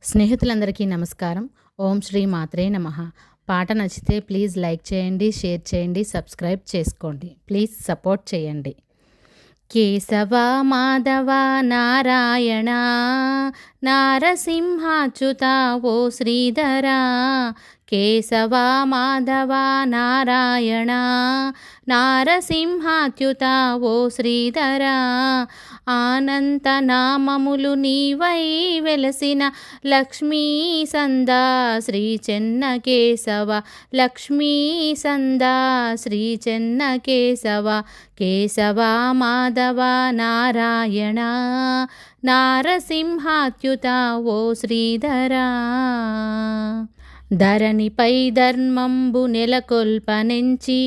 స్నేహితులందరికీ నమస్కారం. ఓం శ్రీ మాత్రే నమః. పాట నచ్చితే ప్లీజ్ లైక్ చేయండి, షేర్ చేయండి, సబ్స్క్రైబ్ చేసుకోండి. ప్లీజ్ సపోర్ట్ చేయండి. కేశవ మాధవ నారాయణ నారసింహాచ్యుత ఓ శ్రీధర. కేశవ మాధవ నారాయణ నారసింహాచ్యుత ఓ శ్రీధర. ఆనంత నామములు నీవై వెలసిన లక్ష్మీ సందా శ్రీ చెన్న కేశవ. లక్ష్మీ సందా శ్రీ చెన్న కేశవ. కేశవ మాధవ నారాయణ నారసింహాచ్యుత ఓ శ్రీధర. ధరణిపై ధర్మంబు నెలకొల్పనెంచి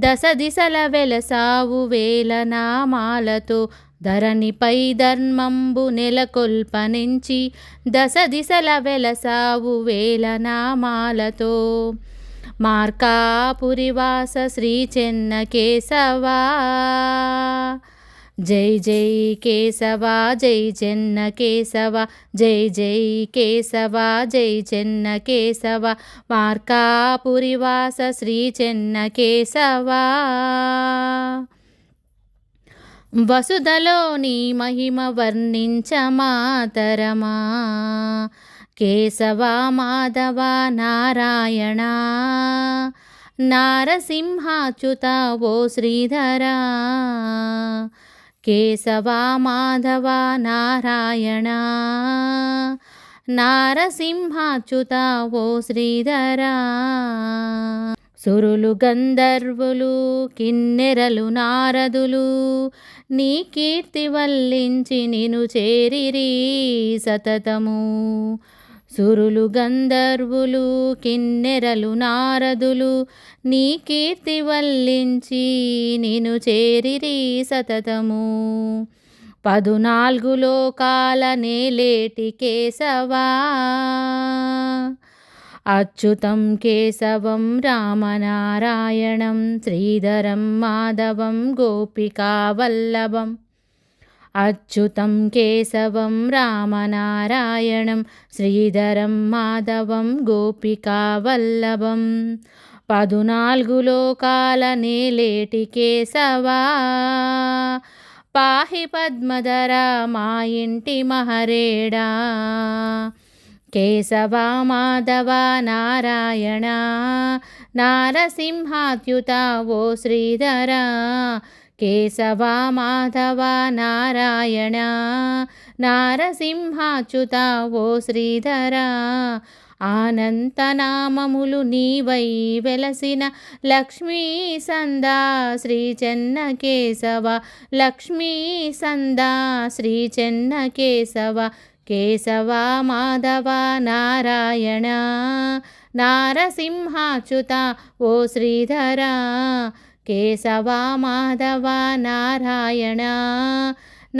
దశ దిశల వెలసావు వేల నామాలతో. ధరణిపై ధర్మంబు నెలకొల్పనెంచి దశ దిశల వెలసావు వేల నామాలతో. మార్కాపురివాస శ్రీ చెన్న కేశవా. జై జై కేశవ జై చెన్న కేశవ. జై జై కేశవ జై చెన్న కేశవ. మార్కాపురివాస శ్రీ చెన్న కేశవా. వసుధలో నీ మహిమ వర్ణించమాతరమా. కేశవ మాధవ నారాయణ నారసింహాచ్యుత ఓ శ్రీధర. కేశవ మాధవ నారాయణ నారసింహాచ్యుత ఓ శ్రీధర. సురులు గంధర్వులు కిన్నెరలు నారదులు నీ కీర్తి వల్లించి నిను చేరిరి సతతము. సురులు గంధర్వులు కిన్నెరలు నారదులు నీ కీర్తి వల్లించి నిను చేరిరి సతతము. 14 లోకాల నేలేటి కేశవా. అచ్యుతం కేశవం రామనారాయణం శ్రీధరం మాధవం గోపికావల్లభం. అచ్యుతం కేశవం రామనారాయణం శ్రీధరం మాధవం గోపికావల్లభం. 14 లోకాల నేలేటి కేశవా. పాహి పద్మధర మా ఇంటి మహరేడా. కేశవ మాధవ నారాయణ నారసింహాచ్యుత ఓ శ్రీధర. కేశవ మాధవ నారాయణ నారసింహాచ్యుత ఓ శ్రీధర. ఆనంత నామములు నీవై వెలసిన లక్ష్మీ సందా శ్రీ చెన్న కేశవ. లక్ష్మీ సందా శ్రీ చెన్న కేశవ. కేశవ మాధవ నారాయణ నారసింహాచ్యుత ఓ శ్రీధర. కేశవ మాధవ నారాయణ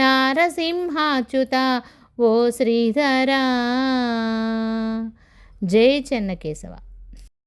నారసింహాచ్యుత ఓ శ్రీధర. జై చెన్న కేశవ.